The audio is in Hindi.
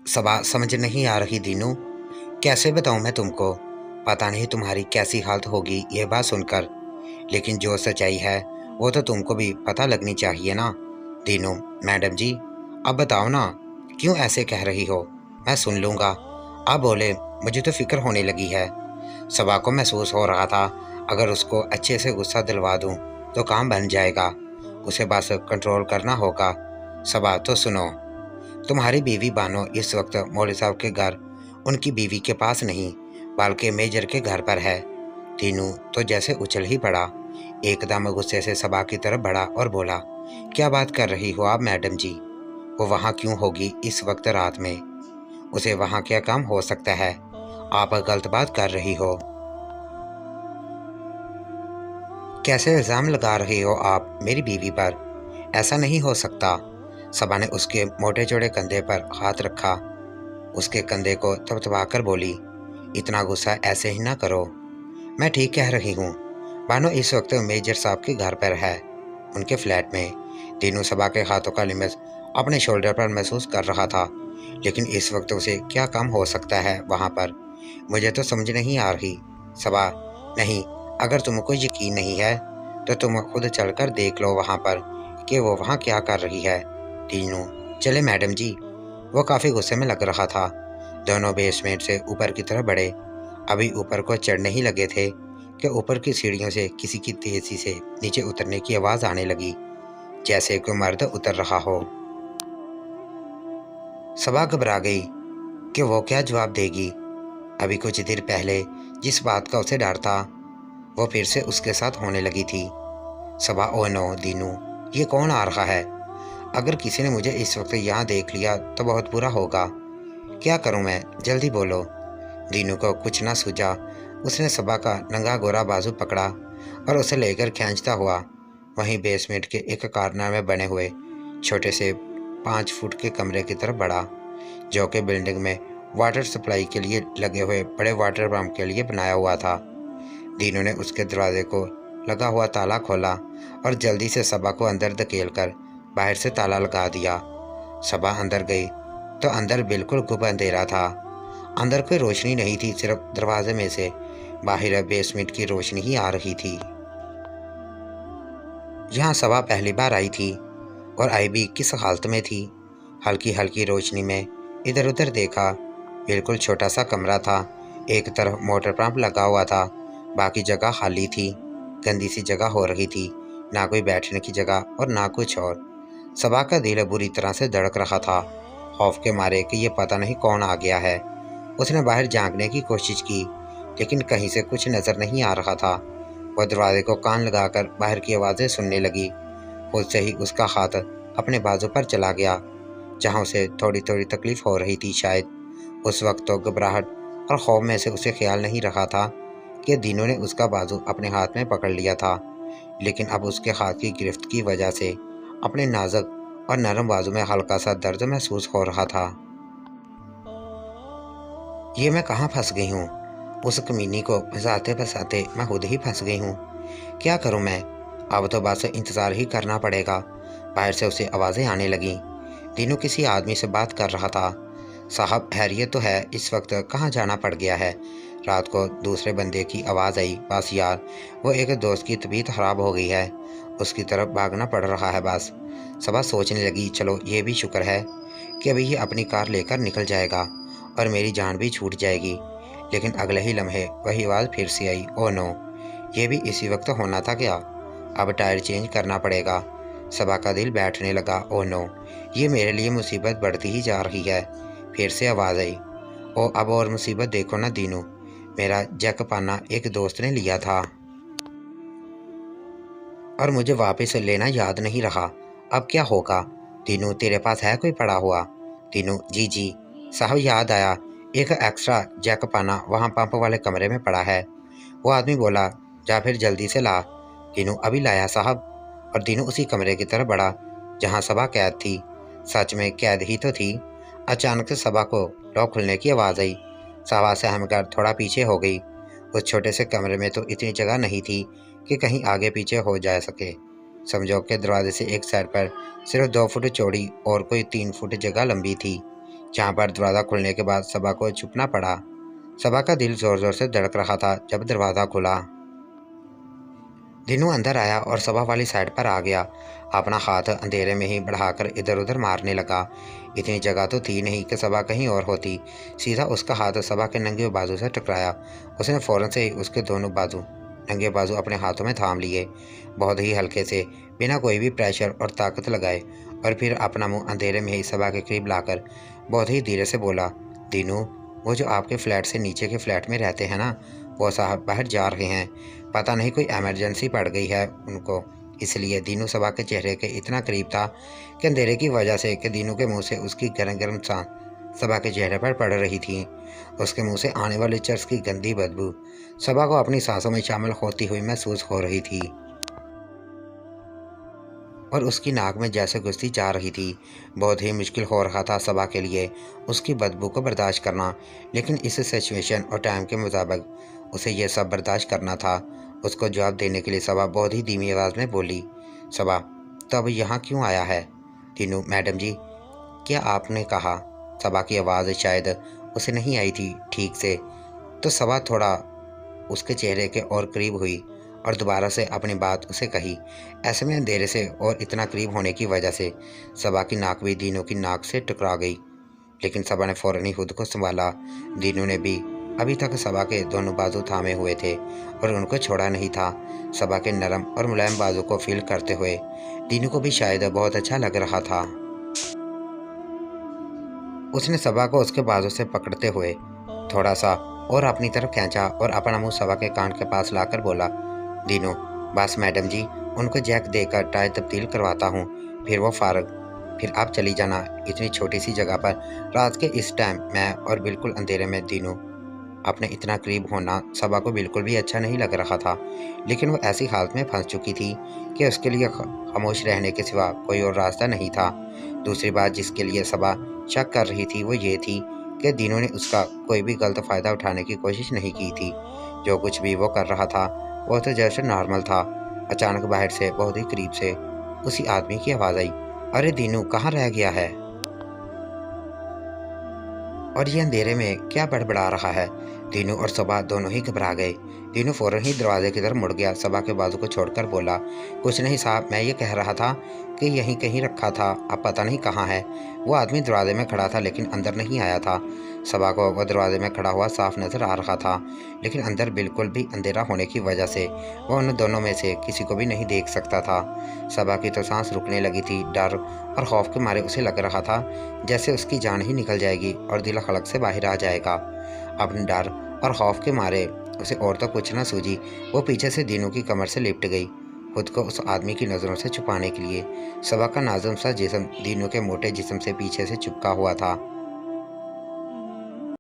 सबा समझ नहीं आ रही दीनू। कैसे बताऊं मैं तुमको। पता नहीं तुम्हारी कैसी हालत होगी ये बात सुनकर। लेकिन जो सच्चाई है वो तो तुमको भी पता लगनी चाहिए ना। दीनू, मैडम जी, अब बताओ ना, क्यों ऐसे कह रही हो। मैं सुन लूंगा। आप बोले, मुझे तो फिक्र होने लगी है। सबा को महसूस हो रहा था अगर उसको अच्छे से गुस्सा दिलवा दूं तो काम बन जाएगा। उसे बस कंट्रोल करना होगा। सबा, तो सुनो, तुम्हारी बीवी बानो इस वक्त मौलवी साहब के घर उनकी बीवी के पास नहीं बल्कि मेजर के घर पर है। तीनू तो जैसे उछल ही पड़ा, एकदम गुस्से से सबा की तरफ बढ़ा और बोला, क्या बात कर रही हो आप मैडम जी। वो वहाँ क्यों होगी इस वक्त रात में। उसे वहाँ क्या काम हो सकता है। आप गलत बात कर रही हो। कैसे इल्ज़ाम लगा रहे हो आप मेरी बीवी पर। ऐसा नहीं हो सकता। सबा ने उसके मोटे चौड़े कंधे पर हाथ रखा, उसके कंधे को थपथपाकर बोली, इतना गुस्सा ऐसे ही ना करो। मैं ठीक कह रही हूँ। बानो इस वक्त मेजर साहब के घर पर है, उनके फ्लैट में। तीनों सबा के हाथों का लिमस अपने शोल्डर पर महसूस कर रहा था। लेकिन इस वक्त उसे क्या काम हो सकता है वहाँ पर, मुझे तो समझ नहीं आ रही। सबा, नहीं, अगर तुमको यकीन नहीं है तो तुम खुद चलकर देख लो वहाँ पर कि वो वहाँ क्या कर रही है। तीनों, चले मैडम जी। वो काफ़ी गुस्से में लग रहा था। दोनों बेसमेंट से ऊपर की तरफ बढ़े। अभी ऊपर को चढ़ने ही लगे थे कि ऊपर की सीढ़ियों से किसी की तेजी से नीचे उतरने की आवाज़ आने लगी, जैसे कोई मर्द उतर रहा हो। सबा घबरा गई कि वो क्या जवाब देगी। अभी कुछ देर पहले जिस बात का उसे डर था वो फिर से उसके साथ होने लगी थी। सबा, ओ नो दीनू, ये कौन आ रहा है। अगर किसी ने मुझे इस वक्त यहाँ देख लिया तो बहुत बुरा होगा। क्या करूँ मैं, जल्दी बोलो। दीनू को कुछ ना सूझा। उसने सबा का नंगा गोरा बाजू पकड़ा और उसे लेकर खींचता हुआ वहीं बेसमेंट के एक कॉर्नर में बने हुए छोटे से 5 फुट के कमरे की तरफ बढ़ा, जो कि बिल्डिंग में वाटर सप्लाई के लिए लगे हुए बड़े वाटर पंप के लिए बनाया हुआ था। दीनू ने उसके दरवाजे को लगा हुआ ताला खोला और जल्दी से सबा को अंदर धकेलकर बाहर से ताला लगा दिया। सबा अंदर गई तो अंदर बिल्कुल गुप अंधेरा था। अंदर कोई रोशनी नहीं थी, सिर्फ दरवाजे में से बाहर बेसमेंट की रोशनी ही आ रही थी। यहाँ सबा पहली बार आई थी और आई भी किस हालत में थी। हल्की हल्की रोशनी में इधर उधर देखा। बिल्कुल छोटा सा कमरा था। एक तरफ मोटर पंप लगा हुआ था, बाकी जगह खाली थी। गंदी सी जगह हो रही थी, ना कोई बैठने की जगह और ना कुछ और। सबा का दिल बुरी तरह से धड़क रहा था, खौफ के मारे कि ये पता नहीं कौन आ गया है। उसने बाहर झांकने की कोशिश की, लेकिन कहीं से कुछ नजर नहीं आ रहा था। वह दरवाजे को कान लगाकर बाहर की आवाज़ें सुनने लगी। खुद से ही उसका हाथ अपने बाजू पर चला गया, जहाँ उसे थोड़ी थोड़ी तकलीफ हो रही थी शायद। उस वक्त तो घबराहट और खौफ में से उसे ख्याल नहीं रहा था कि दीनू ने उसका बाजू अपने हाथ में पकड़ लिया था। लेकिन अब उसके हाथ की गिरफ्त की वजह से अपने नाजुक और नरम बाजू में हल्का सा दर्द महसूस हो रहा था। ये मैं कहाँ फंस गई हूँ। उस कमीनी को फंसाते फंसाते मैं खुद ही फंस गई हूँ। क्या करूँ मैं। अब तो बस इंतज़ार ही करना पड़ेगा। बाहर से उसे आवाज़ें आने लगीं। तीनों किसी आदमी से बात कर रहा था। साहब, हैरियत तो है, इस वक्त कहाँ जाना पड़ गया है। रात को दूसरे बंदे की आवाज़ आई, बस यार, वो एक दोस्त की तबीयत ख़राब हो गई है, उसकी तरफ भागना पड़ रहा है बस। सबा सोचने लगी, चलो ये भी शुक्र है कि अभी ये अपनी कार लेकर निकल जाएगा और मेरी जान भी छूट जाएगी। लेकिन अगले ही लम्हे वही आवाज़ फिर से आई, ओ नो, ये भी इसी वक्त होना था क्या। अब टायर चेंज करना पड़ेगा। सबा का दिल बैठने लगा, ओ नो, ये मेरे लिए मुसीबत बढ़ती ही जा रही है। फिर से आवाज़ आई, ओ अब और मुसीबत देखो ना दीनू, मेरा जैक पाना एक दोस्त ने लिया था और मुझे वापस लेना याद नहीं रहा। अब क्या होगा। दीनू, तेरे पास है कोई पड़ा हुआ। दीनू, जी जी साहब, याद आया, एक एक्स्ट्रा जैक पाना वहाँ पंप वाले कमरे में पड़ा है। वो आदमी बोला, जा फिर जल्दी से ला। दीनू, अभी लाया साहब। और दीनू उसी कमरे की तरफ बढ़ा जहाँ सबा कैद थी। सच में कैद ही तो थी। अचानक से सबा को लॉक खुलने की आवाज़ आई। सबा सहम कर थोड़ा पीछे हो गई। उस छोटे से कमरे में तो इतनी जगह नहीं थी कि कहीं आगे पीछे हो जा सके। समझो के दरवाजे से एक साइड पर सिर्फ 2 फुट चौड़ी और कोई 3 फुट जगह लंबी थी। जहाँ पर दरवाज़ा खुलने के बाद सबा को छुपना पड़ा। सबा का दिल ज़ोर ज़ोर से धड़क रहा था जब दरवाज़ा खुला। दीनू अंदर आया और सबा वाली साइड पर आ गया। अपना हाथ अंधेरे में ही बढ़ाकर इधर उधर मारने लगा। इतनी जगह तो थी नहीं कि सबा कहीं और होती। सीधा उसका हाथ सबा के नंगे बाजू से टकराया। उसने फ़ौरन से ही उसके दोनों नंगे बाजू अपने हाथों में थाम लिए, बहुत ही हल्के से, बिना कोई भी प्रेशर और ताकत लगाए। और फिर अपना मुंह अंधेरे में ही सबा के करीब लाकर बहुत ही धीरे से बोला, दीनू, वो जो आपके फ्लैट से नीचे के फ्लैट में रहते हैं ना, वो साहब बाहर जा रहे हैं। पता नहीं कोई इमरजेंसी पड़ गई है उनको, इसलिए। दीनू सबा के चेहरे के इतना करीब था कि अंधेरे की वजह से कि दीनू के मुंह से उसकी गर्म गर्म सांस सबा के चेहरे पर पड़ रही थी। उसके मुंह से आने वाले चर्च की गंदी बदबू सबा को अपनी सांसों में शामिल होती हुई महसूस हो रही थी और उसकी नाक में जैसे घुसती जा रही थी। बहुत ही मुश्किल हो रहा था सबा के लिए उसकी बदबू को बर्दाश्त करना, लेकिन इस सिचुएशन और टाइम के मुताबिक उसे यह सब बर्दाश्त करना था। उसको जवाब देने के लिए सबा बहुत ही धीमी आवाज़ में बोली, सबा, तो अब यहाँ क्यों आया है? दीनू, मैडम जी, क्या आपने कहा? सबा की आवाज़ शायद उसे नहीं आई थी ठीक से, तो सबा थोड़ा उसके चेहरे के और करीब हुई और दोबारा से अपनी बात उसे कही। ऐसे में अंधेरे से और इतना करीब होने की वजह से सबा की नाक भी दीनू की नाक से टकरा गई, लेकिन सबा ने फ़ौरन ही खुद को संभाला। दीनू ने भी अभी तक सबा के दोनों बाजू थामे हुए थे और उनको छोड़ा नहीं था। सबा के नरम और मुलायम बाजू को फील करते हुए दीनू को भी शायद बहुत अच्छा लग रहा था। उसने सबा को उसके बाजू से पकड़ते हुए थोड़ा सा और अपनी तरफ खींचा और अपना मुंह सबा के कान के पास लाकर बोला, दीनू, बस मैडम जी, उनको जैक देकर टाई तब्दील करवाता हूँ, फिर वो फारग, फिर आप चली जाना। इतनी छोटी सी जगह पर रात के इस टाइम मैं और बिल्कुल अंधेरे में दीनू अपने इतना करीब होना सबा को बिल्कुल भी अच्छा नहीं लग रहा था, लेकिन वो ऐसी हालत में फंस चुकी थी कि उसके लिए खामोश रहने के सिवा कोई और रास्ता नहीं था। दूसरी बात जिसके लिए सबा शक कर रही थी वो ये थी कि दीनू ने उसका कोई भी गलत फ़ायदा उठाने की कोशिश नहीं की थी। जो कुछ भी वो कर रहा था वो तो जैसे नॉर्मल था। अचानक बाहर से बहुत ही करीब से उसी आदमी की आवाज़ आई, अरे दीनू, कहाँ रह गया है? और ये अंधेरे में क्या बड़बड़ा रहा है? दीनू और सबा दोनों ही घबरा गए। दीनू फौरन ही दरवाजे की तरफ मुड़ गया, सबा के बाजू को छोड़कर बोला, कुछ नहीं साहब, मैं ये कह रहा था कि यहीं कहीं रखा था, अब पता नहीं कहाँ है। वो आदमी दरवाजे में खड़ा था लेकिन अंदर नहीं आया था। सबा को वो दरवाजे में खड़ा हुआ साफ नजर आ रहा था, लेकिन अंदर बिल्कुल भी अंधेरा होने की वजह से वो उन दोनों में से किसी को भी नहीं देख सकता था। सबा की तो सांस रुकने लगी थी। डर और खौफ के मारे उसे लग रहा था जैसे उसकी जान ही निकल जाएगी और दिल खलक से बाहर आ जाएगा। अपने डर और खौफ के मारे उसे और तो कुछ न सूझी, वो पीछे से दीनू की कमर से लिपट गई, खुद को उस आदमी की नज़रों से छुपाने के लिए। सबा का नाजुक सा जिस्म दीनू के मोटे जिस्म से पीछे से चिपका हुआ था।